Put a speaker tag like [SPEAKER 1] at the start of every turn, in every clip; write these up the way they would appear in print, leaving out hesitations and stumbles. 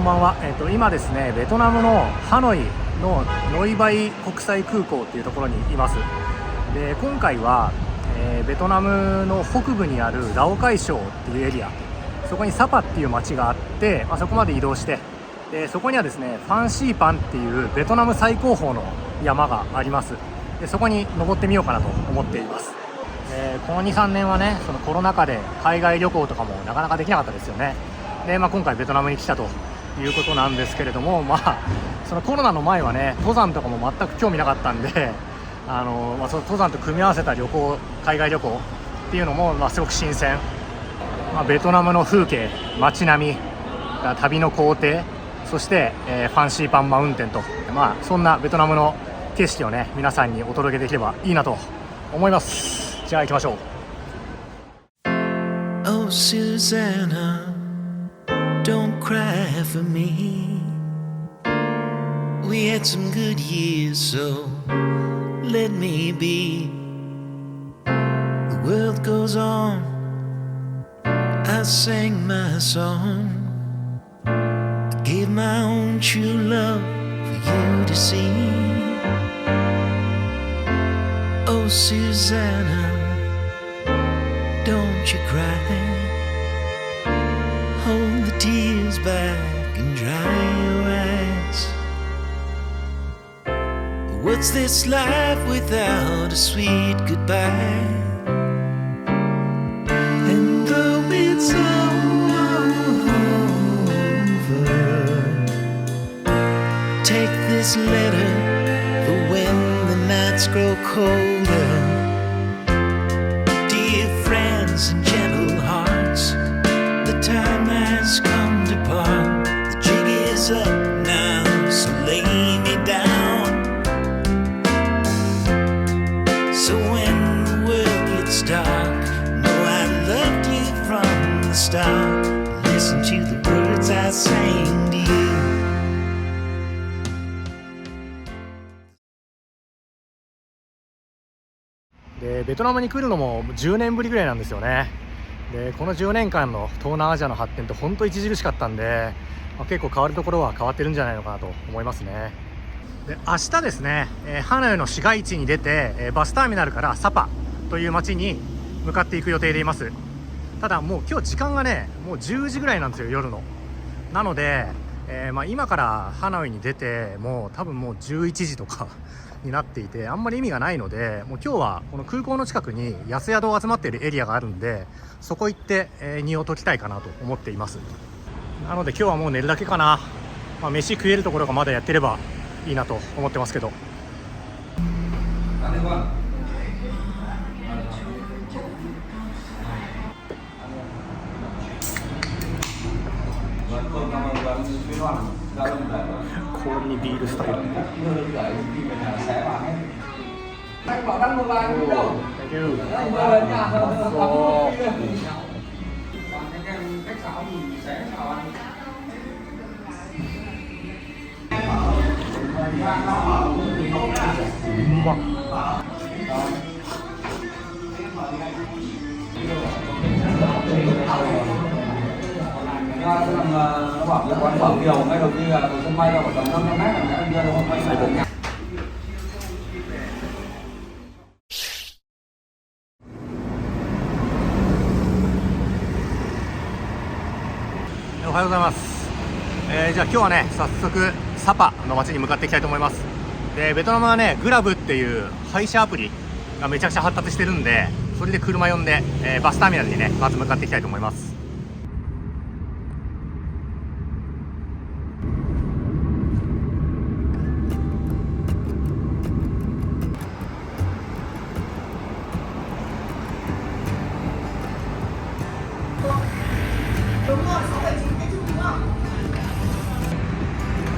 [SPEAKER 1] ばんは。今ですね、ベトナムのハノイのノイバイ国際空港っていうところにいます。で、今回は、ベトナムの北部にあるラオカイ省っていうエリア、そこにサパっていう町があって、そこまで移動して、でそこにはですね、ファンシーパンっていうベトナム最高峰の山があります。でそこに登ってみようかなと思っています。この 2,3 年はね、そのコロナ禍で海外旅行とかもなかなかできなかったですよね。で、今回ベトナムに来たということなんですけれども、そのコロナの前はね、登山とかも全く興味なかったんで、その登山と組み合わせた旅行、海外旅行っていうのもすごく新鮮。ベトナムの風景、街並み、旅の工程、そして、ファンシーパンマウンテンと、そんなベトナムの景色をね、皆さんにお届けできればいいなと思います。じゃあ行きましょう。
[SPEAKER 2] Oh Susanna, don't cry for me. We had some good years, so let me be. The world goes on, I sang my song, I gave my own true love for you to see. Oh Susanna, don't you cry, hold the tears back and dry your eyes. What's this life without a sweet goodbye? And though it's over, take this letter for when the nights grow colder. Dear friends and gentle hearts, the time has come to part. The jig is up now, so lay me down. So when the world gets dark, know I loved you from the start. Listen to the words I sang to you.
[SPEAKER 1] で、ベトナムに来るのも10年ぶりぐらいなんですよね。で、この10年間の東南アジアの発展って本当著しかったんで、結構変わるところは変わってるんじゃないのかなと思いますね。で、明日ですね、ハノイの市街地に出て、バスターミナルからサパという町に向かっていく予定でいます。ただもう今日時間がね、もう10時ぐらいなんですよ、夜の。なので、今からハノイに出てもう多分もう11時とかになっていて、あんまり意味がないので、もう今日はこの空港の近くに安宿が集まっているエリアがあるんで、そこ行って、荷を解きたいかなと思っています。なので今日はもう寝るだけかな。飯食えるところがまだやってればいいなと思ってますけど。氷にビールスタイル。おはようございます。じゃあ今日はね、早速サパの街に向かっていきたいと思います。で、ベトナムはね、グラブっていう配車アプリがめちゃくちゃ発達してるんで、それで車呼んで、バスターミナルにね、まず向かっていきたいと思います。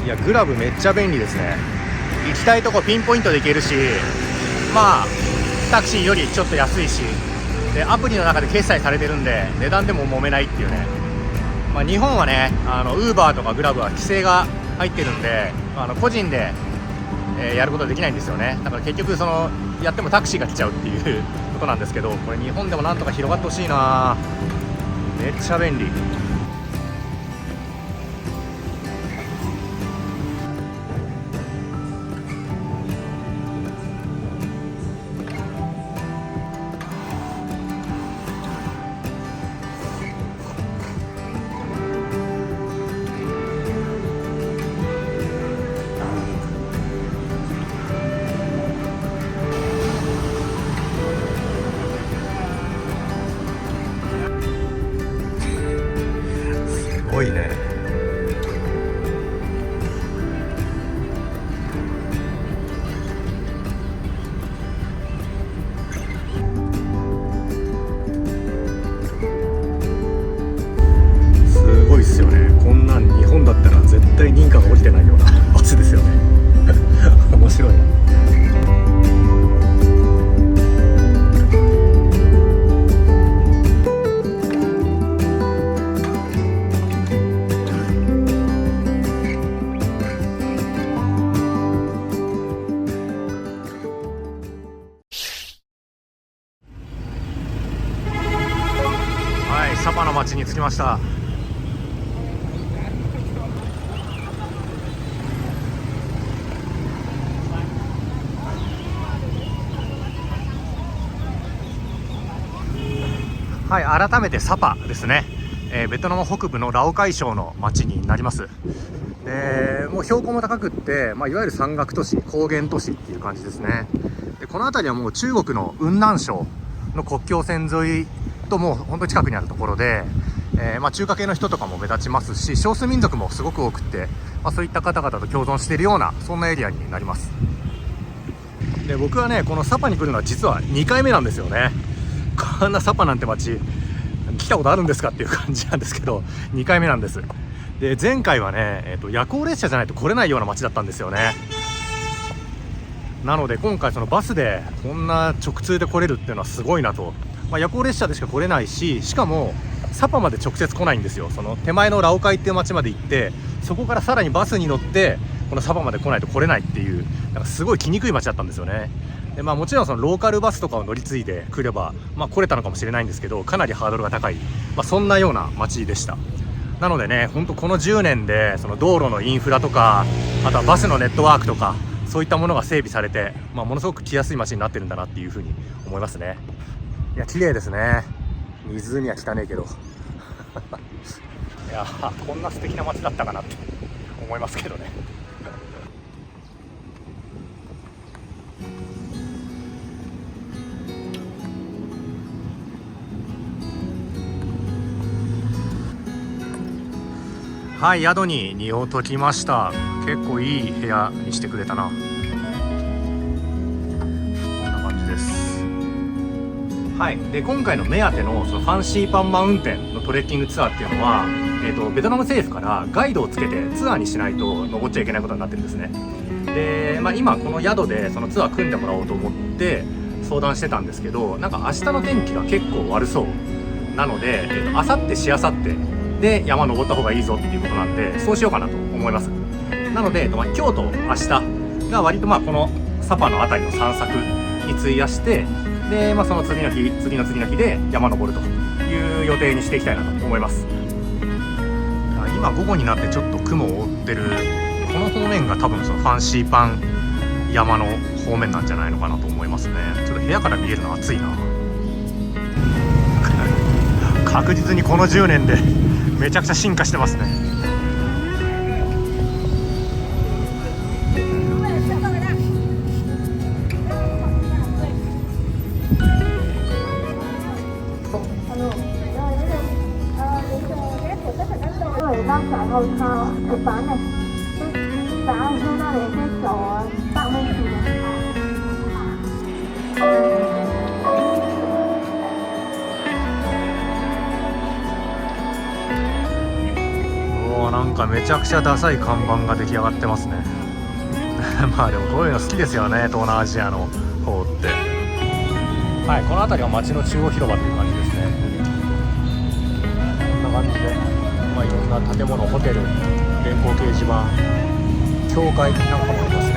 [SPEAKER 1] いや、グラブめっちゃ便利ですね。行きたいとこピンポイントで行けるし、タクシーよりちょっと安いし、でアプリの中で決済されてるんで値段でも揉めないっていうね。日本はね、ウーバーとかグラブは規制が入ってるんで、個人で、やることできないんですよね。だから結局やってもタクシーが来ちゃうっていうことなんですけど、これ日本でもなんとか広がってほしいな。めっちゃ便利。ごいね。すごいっすよね。こんなん日本だったら絶対認可が下りてないようなバスですよね。面白いな。はい、サパの町に着きました。はい、改めてサパですね。ベトナム北部のラオカイ省の町になります。もう標高も高くって、いわゆる山岳都市、高原都市っていう感じですね。でこの辺りはもう中国の雲南省の国境線沿いともう本当に近くにあるところで、中華系の人とかも目立ちますし、少数民族もすごく多くって、そういった方々と共存しているようなそんなエリアになります。で僕はね、このサパに来るのは実は2回目なんですよね。こんなサパなんて町来たことあるんですかっていう感じなんですけど、2回目なんです。で前回はね、夜行列車じゃないと来れないような町だったんですよね。なので今回そのバスでこんな直通で来れるっていうのはすごいなと。夜行列車でしか来れないし、しかもサパまで直接来ないんですよ。その手前のラオカイっていう町まで行って、そこからさらにバスに乗ってこのサパまで来ないと来れないっていう、なんかすごい来にくい町だったんですよね。でもちろんそのローカルバスとかを乗り継いで来れば、来れたのかもしれないんですけど、かなりハードルが高い、そんなような街でした。なのでね、本当この10年でその道路のインフラとか、あとはバスのネットワークとか、そういったものが整備されて、ものすごく来やすい街になってるんだなっていうふうに思いますね。いや綺麗ですね。湖は汚いけどいやこんな素敵な街だったかなって思いますけどね。はい、宿に荷を解きました。結構いい部屋にしてくれたな。こんな感じです。はい、で今回の目当てのそのファンシーパンマウンテンのトレッキングツアーっていうのは、ベトナム政府からガイドをつけてツアーにしないと登っちゃいけないことになってるんですね。で、今この宿でそのツアー組んでもらおうと思って相談してたんですけど、なんか明日の天気が結構悪そうなので、明後日しあさってで山登った方がいいぞっていうことなんで、そうしようかなと思います。なので、今日と明日が割とこのサパの辺りの散策に費やして、で、その次の日で山登るという予定にしていきたいなと思います。今午後になってちょっと雲を覆ってるこの方面が多分そのファンシーパン山の方面なんじゃないのかなと思いますね。ちょっと部屋から見えるの暑いな。確実にこの10年でめちゃくちゃ進化してますね。なんかめちゃくちゃダサい看板が出来上がってますねでもこういうの好きですよね、東南アジアの方って。はい、この辺りは街の中央広場っていう感じですね。こんな感じで、いろんな建物、ホテル、電光掲示板、教会なんかもありますね。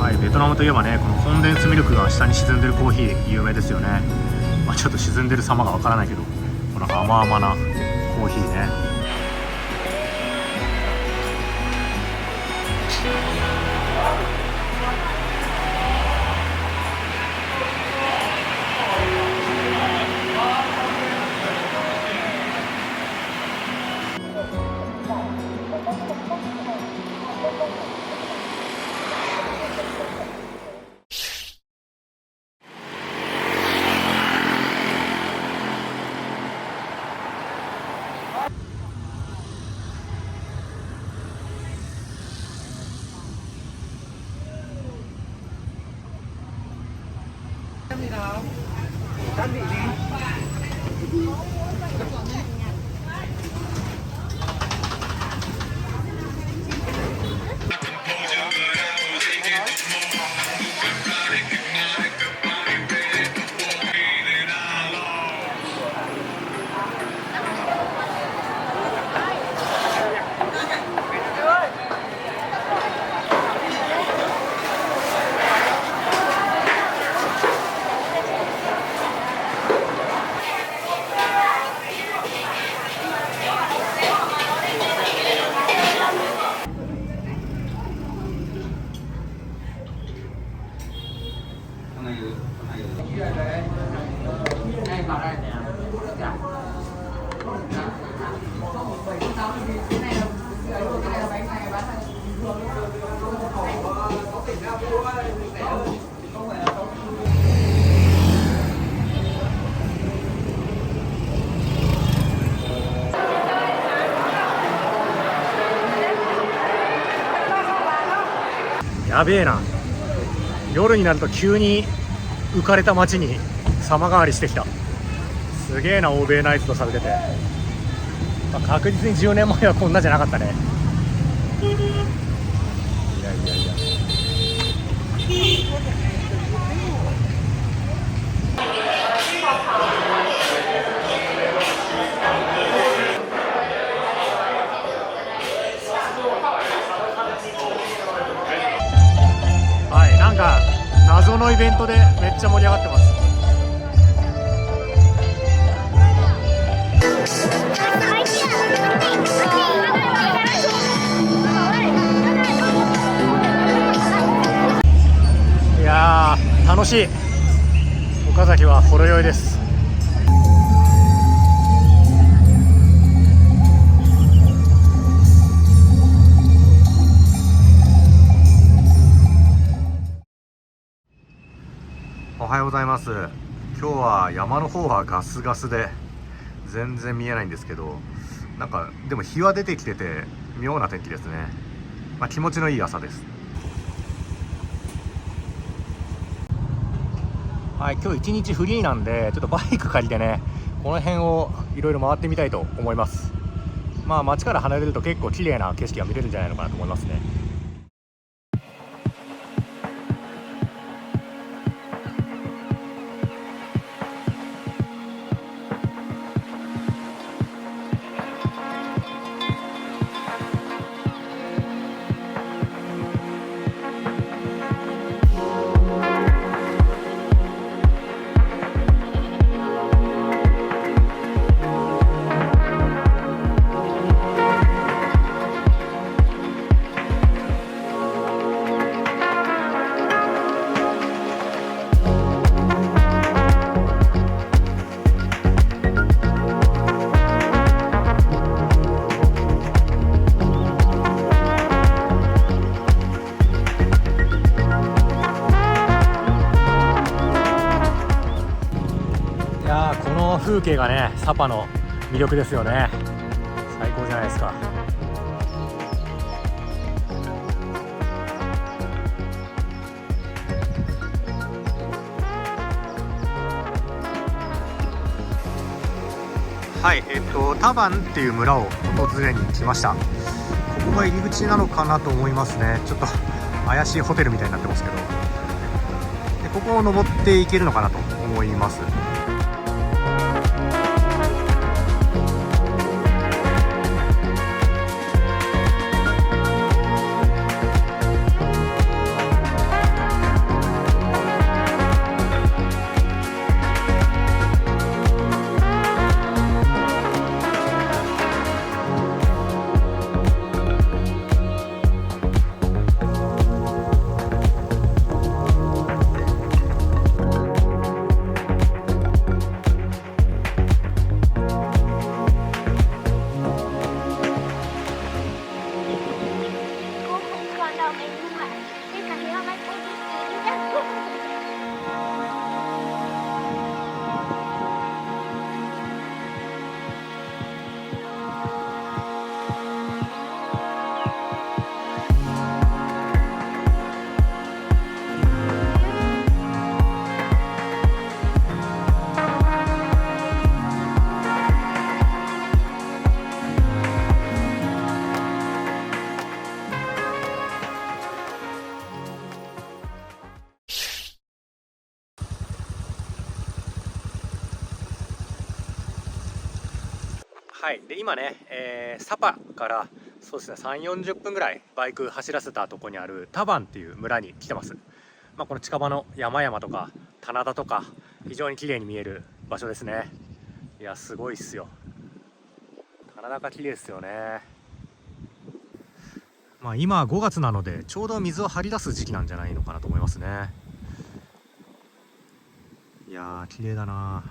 [SPEAKER 1] はい、ベトナムといえばね、このコンデンスミルクが下に沈んでるコーヒー有名ですよね。ちょっと沈んでる様がわからないけど、この甘々なコーヒーね。やべえな。夜になると急に浮かれた街に様変わりしてきた。すげえな、欧米ナイツとされてて、確実に10年前はこんなじゃなかったね。いやいやいや、はい、なんか謎のイベントでめっちゃ盛り上がってます。いやー楽しい。岡崎はほろ酔いです。おはようございます。今日は山の方はガスガスで全然見えないんですけど、なんかでも日は出てきてて妙な天気ですね。気持ちのいい朝です。はい、今日一日フリーなんでちょっとバイク借りてね、この辺をいろいろ回ってみたいと思います。街から離れると結構綺麗な景色が見れるんじゃないのかなと思いますね。この風景がね、サパの魅力ですよね。最高じゃないですか。はい、タバンっていう村を訪れに来ました。ここが入り口なのかなと思いますね。ちょっと怪しいホテルみたいになってますけど、でここを登っていけるのかなと思います。
[SPEAKER 3] cho mình không lại cái thằng kia hôm nay cũng đi chứ.
[SPEAKER 1] はい、で今ね、サパからそうですね3、40分ぐらいバイク走らせたとこにあるタバンっていう村に来てます。この近場の山々とか棚田とか非常に綺麗に見える場所ですね。いやすごいっすよ。棚田が綺麗ですよね。今5月なのでちょうど水を張り出す時期なんじゃないのかなと思いますね。いやー綺麗だな。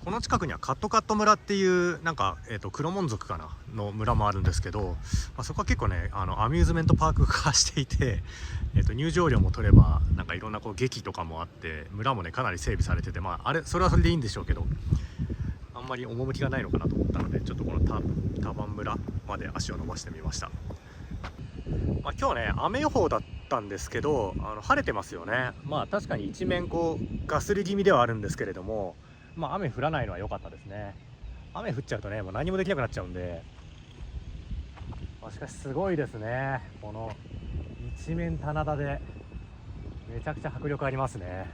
[SPEAKER 1] この近くにはカットカット村っていうなんか、黒門族かなの村もあるんですけど、そこは結構ねアミューズメントパーク化していて、入場料も取ればなんかいろんなこう劇とかもあって村もねかなり整備されてて、あれそれはそれでいいんでしょうけど、あんまり趣がないのかなと思ったのでちょっとこのタバン村まで足を伸ばしてみました。今日ね雨予報だったんですけど晴れてますよね。確かに一面こうガスり気味ではあるんですけれども、雨降らないのは良かったですね。雨降っちゃうとねもう何もできなくなっちゃうんで、しかしすごいですね。この一面棚田でめちゃくちゃ迫力ありますね。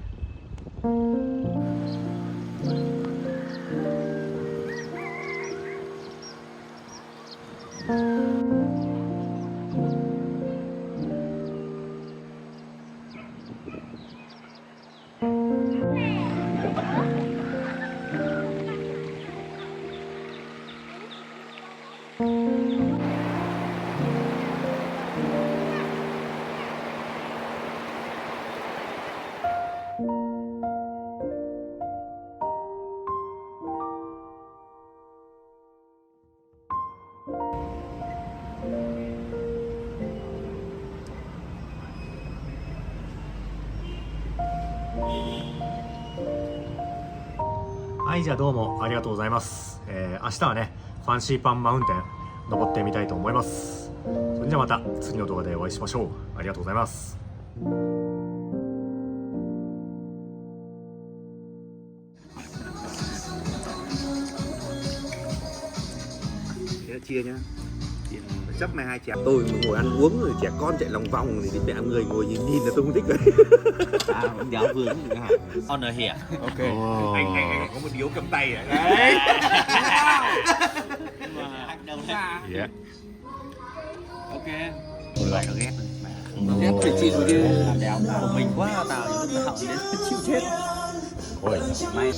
[SPEAKER 1] はい、じゃあどうもありがとうございます。明日はねファンシーパンマウンテン登ってみたいと思います。それじゃあまた次の動画でお会いしましょう。ありがとうございます。
[SPEAKER 4] Chia nhá, chắc này hai chè tôi mà ngồi ăn uống rồi trẻ con chạy lòng vòng thì mẹ người ngồi nhìn là tôi không thích rồi.
[SPEAKER 5] Giáo vương on ở here.
[SPEAKER 4] Ok. Anh có một điếu cầm tay à? Đấy.
[SPEAKER 5] Mà đâu ra?
[SPEAKER 1] Yeah.
[SPEAKER 5] Ok.
[SPEAKER 4] Lại nó ghét.
[SPEAKER 5] Ghét thì chịu chứ. Làm đéo của mình quá tao lúc nào đến chịu chết.
[SPEAKER 1] Ôi.
[SPEAKER 5] May.